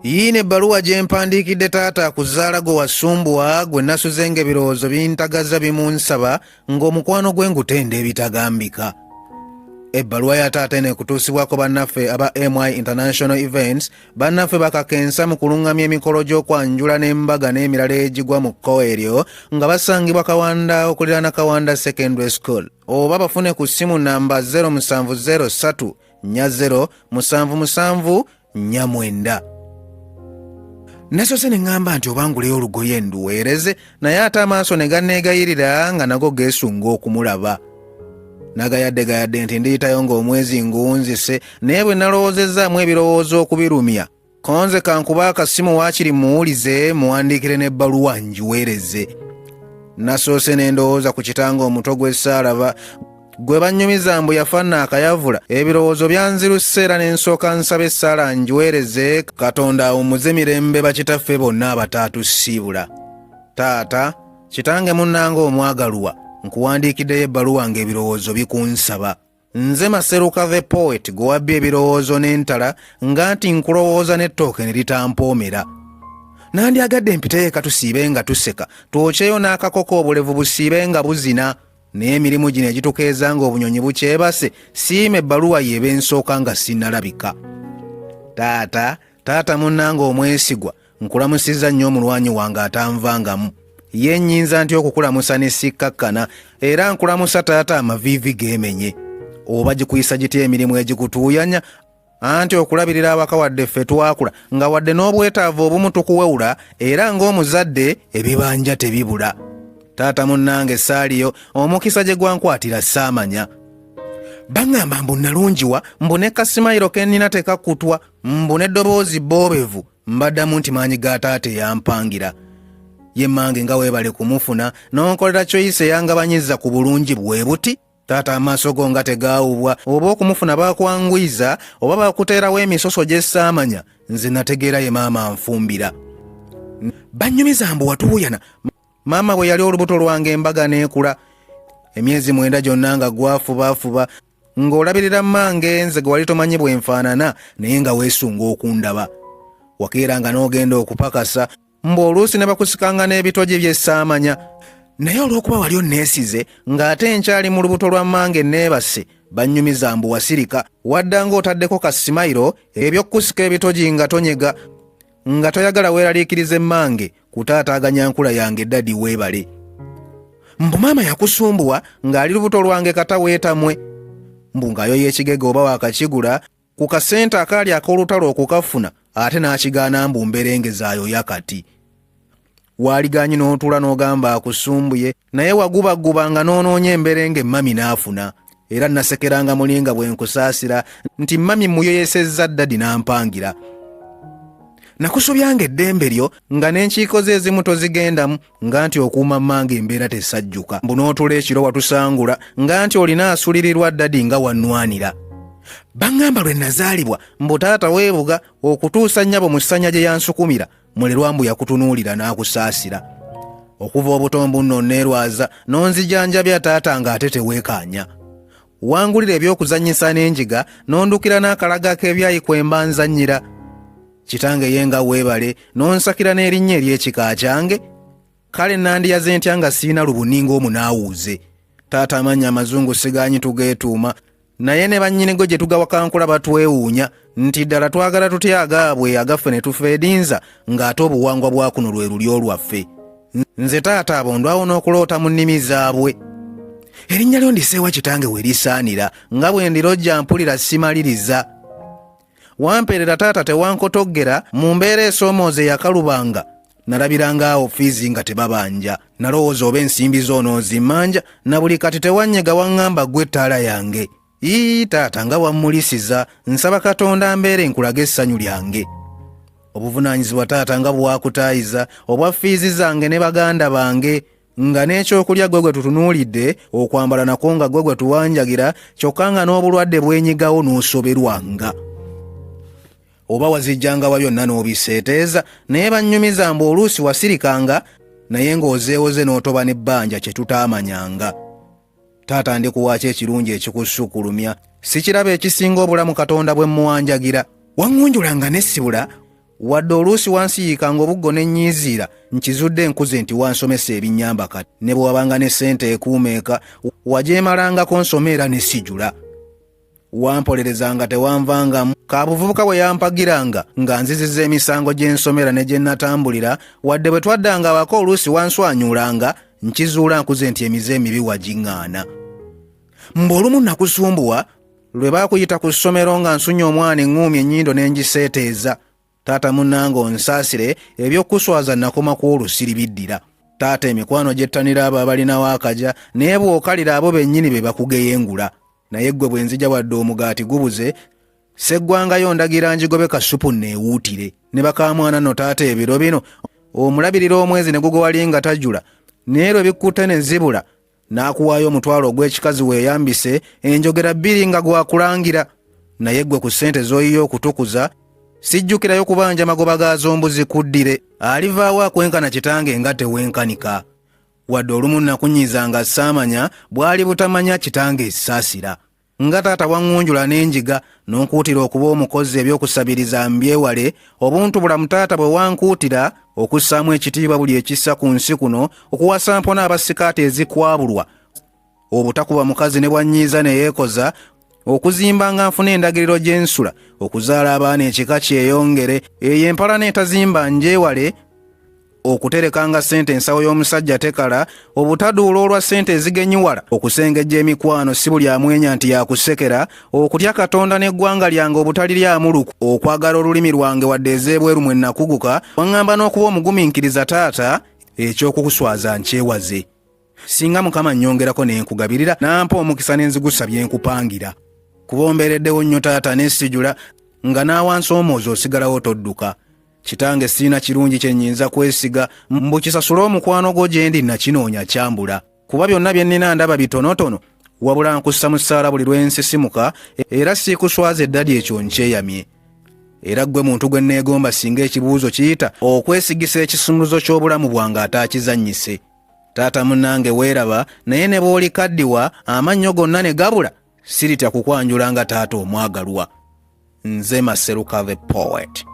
Yine ebbaluwa gye mpandiikidde taata kuzaala gwe wasumbuwa gwe nasuzenga ebirowoozo bintagaza bimunsaba ng'omukwano gwe ngutenda ebitagambika. Ebbaluwa ya taata eno ekutuusibwako bannaffe aba MI International Events, bannaffe bakakensa mu kuluŋŋamya emikolo gy'okwanjula n'embaga n'emirala egigwa mu kkowa eryo nga basangibwa Kawanda okuliraana Kawanda Secondary School. Oba bafune ku ssimu namba 0703 0 77 49. Nasose ne ŋŋamba nti obanguleyo olugoye nduweereze, naye ate amaaso ne ganneegayirira nga nago geesunga okumulaba. Nagayadde nti ndiyitayo ng'omwezi nguwunzise, naye bwe nalowoozezaamu ebirowoozo okubirumya, konze kankuba akasimu waakiri muwulize muwandiikire n'ebbaluwa ngiweereze. Nasoose ne ndowooza ku kitanga omuto gwe Saalaba gwe bannyumiza mbu yafanna akayavula. Ebirowoozo byanziruse era ne nsooka nsaba essaala ngiweereze, Katonda awummuze mirembe bakitaffe bonna abataatu siibula. Taata, kitange munnanga omwagalwa, nkuwandiikiddeyo ebbaluwa ng'ebirowoozo bikunsaba. Nze Maseruka the Poet gwe wabbye ebirowoozo n'entala nga nti nkulowooza n'ettooke ne litampoomera. Nandyagadde mpiteyo katusiibe nga tuseka, twokyeyo n'akakoko obulevu busiibe nga buzina. Naye emirimu gino egitukeeza ng'obunyonyi bukyebase, siima ebbaluwa yeebe nsooka nga sinnalabika. Taata munnanga omwesigwa, nkulamusizza nnyo omulwanyi wange atanvangamu. Ye nnyinza nti okukulamusa ne sikkakkana, era nkulamusa taata amaviivi geemenye. Oba gikuyisa gitya emirimu egikutuuyanya? Anti okulabirira awaka wadde ffe twakula, nga wadde n'obwetaavu obumu tukuwewula, era ng'omuzadde ebibanja tebibula. Taata munnange saaliyo, omukisa gye gwankwatira saamanya. Baŋŋamba mbu nalungiwa, mbu ne kasimayiro ke nnina tekakkutwa, mbu n'eddoboozi boobevu, mbaddamu nti maanyi ga taata yampangira. Ye mmange nga weebale kumufuna, n'onkolera choice yangabanyiza ku bulungi bwe buti. Taata amaaso go nga tegaawubwa, oba okumufuna baakwanguyiza oba baakuteerawo emisoso gye saamanya, nze nategeera ye maama anfumbira. Bannyumiza mbu watuuyana. Maama bwe yali olubuto lwange embaga n'ekula, emyezi 9 gyonna nga gwafubaafuba, ng'olabirira mmange nze gwe wali tomanyi bwe nfaanana, naye nga weesunga okundaba. Wakeeranga n'ogenda okupakasa, mbu oluusi ne bakusikanga n'ebitogi bye saamanya. Naye olw'okuba wali onneesize ng'ate nkyali mu lubuto lwa mmange neebase, bannyumiza mbu wasirika, wadda ng'otaddeko kasimayiro eby'okusika ebitogi nga tonyega, nga toyagala weeraliikirize mmange ku taata aganyankula yange Daddy weebale. Mbu maama yakusumbuwa ng'ali lubuto lwange kata weetamwe, mbu ng'ayoya ekigege oba waakakigula ku kasente akaali ak'olutalo okukafuna, ate n'akigaana mbu mberengezaayo yakati. Waaliganyi n'otuula n'ogamba akusumbuye, naye wagubagubanga n'onoonya emberenge mami n'afuna. Era nasekeranga mulinga bwe nkusaasira nti mami muyoyesezza Daddy n'ampangira. Nakusubyanga eddembe lyo nga n'enkiiko ze ezimu tozigendamu, nga nti okuuma mmange embeera tesajjuka. Mbu n'otuula ekiro watusangula nga nti olina asulirirwa Daddy nga wannwanira. Baŋŋamba lwe nazaalibwa mbu taata weebuga okutuusa nnyabo mu ssanya gye yansukumira, mulerwa mbu yakutunuulira n'akusaasira. Okuva obuto mbu nno neerwaza n'onzijanjabya taata ng'ate teweekaanya. Wangulira eby'okuzannyisa n'enjiga n'ondukira n'akalaga k'ebyayi kwe mba nzannyira. Kitange ye nga weebale n'onsakira n'erinnya ery'ekika kyange. Kale nandiyaze ntya nga siina lubuninga omunaawuuze. Taata amannya amazungu sigaanyi tugeetuuma, naye ne bannyinigo gye tugawakankula batwewuunya nti ddala twagala tutya agaabwe agaffe ne tufeedinza ng'ate obuwangwa bwa kuno lwe lulyo lwaffe. Nze taata abo ndwawo n'okuloota mu nnimi zaabwe. Erinnya lyo ndiseewa kitange we lisaanira, nga bwe ndirojja mpulira simaliriza. Wampeerera taata tewankotoggera mu mbeera esoomooza eyakalubanga, nalabiranga awo fiizi nga tebabanja. Nalowooza oba ensimbi zoonozimmanja, na buli kati tewannyega waŋŋamba ggwe ettaala yange. Taata nga wammulisiza, nsaba Katonda mbeere nkulaga essanyu lyange. Obuvunaanyizibwa taata nga bwakutaayiza, obwa fiizi zange ne baganda bange, nga n'ekyokulya gwe tutunuulidde, okwambala nako nga gwe tuwanjagira, kyokka nga n'obulwadde bwenyigawo n'osoberwanga. Oba wazijjanga byonna n'obiseeteeza, naye bannyumiza mbu oluusi wasirikanga, naye ng'ozeewoze n'otoba n'ebbanja kye tutaamanyanga. Taata ndikuwaaki ekirungi ekikusukkulumya, sikiraba ekisinga obulamu Katonda bwe muwanjagira. Wangunjulanga n'essibula wadde oluusi wansiyiikanga obuggo ne nnyiiziira nkizudde enkuze nti wansomesa ebinnyamba kati ne bwe wabanga ne ssente ekuumeeka wagyemalangako nsoma era ne sijula. Wampolerezanga tewanvangamu kaabuvubuka bwe yampagiranga nga nzizizza emisango gye nsomera ne gye natambulira wadde bwe twaddanga awaka oluusi wanswanyulanga nkizuula nkuze nti emize emibi wagiŋŋaana. Mb'olumu nakusumbuwa lwe baakuyita ku ssomero nga nsunye omwana eŋŋuumi ennyindo ne ngiseeteeza. Taata munnange onsaasire eby'okuswaza nakoma ku olusiri biddira. Taata emikwano gyettanira abo abalinawo akaja naye bw'okalira abo bennyini be bakugeyengula. Naye ggwe bwe nzija wadde omugaati gubuze seggwangayo ndagira njigobe kasupu neewuutire. Ne bakamwana no taata ebiro bino omulabirira omwezi ne gugowali nga tajjula naye lwe bikkutte ne zibula n'akuwaayo omutwalo ogw'ekikazi weeyambise enjogera bbiri nga gwakulangira. Naye ggwe ku ssente z'oyiye okutukuza sijjukirayo kubanja magoba gaazo mbuzi kuddire. Alivaawo akwenkana kitange nga tewenkanika. Wadde olumu nakunyiizanga saamanya bwali butamanya kitange essaasira. Nga taata waŋŋunjula n'enjiga n'onkuutira okuba omukozi ebyokusabiriza mbyewale obuntu bulamu taata bwe wankuutira okussaamu ekitiibwa buli ekissa ku nsi kuno okuwasa mpona abasikaati ezikwabulwa obutakuba mukazi ne bwannyiiza ne yeekoza okuzimba nga nfuna endagiriro gy'ensula okuzaala abaana ekika kyeyongere eyo empala n'etazimba njeewale okuterekanga ssente ensawo y'omusajja tekala obutaduula olwa ssente ezigenyiwala okusengejja emikwano si buli amwenya nti yakusekera okutya Katonda n'eggwanga lyange obutaliryamu okwagala olulimi lwange wadde ez'ebweru mwe nakuguka waŋŋamba n'okuba omugumiikiriza taata ekyokukuswaza nkyewaze. Singa Mukama nnyongerako ne nkugabirira nampa omukisa n'enzigusabye nkupangira. Kuba ombeereddewo nnyo taata ne sijula nga n'awansoomooza osigalawo todduka. Kitange sirina kirungi kye nnyinza kwesiga mbu kisasule omukwano gwo gye ndi nakinoonya kyambula. Kuba byonna bye nnina ndaba bitonotono wabula nkussa mu ssaala buli lwe nsisimuka era siikuswaza eddali ekyo nkyeyamye. Era ggwe muntu gwe nneegomba singa ekibuuzo kiyita okwesigisa ekisumuluzo ky'obulamu bwange ataakizannyise. Taata munnange weeraba naye ne bw'oli kaddiwa amannyo gonna ne gabula siritya kukwanjula nga taata omwagalwa. Nze Maseruka the Poet.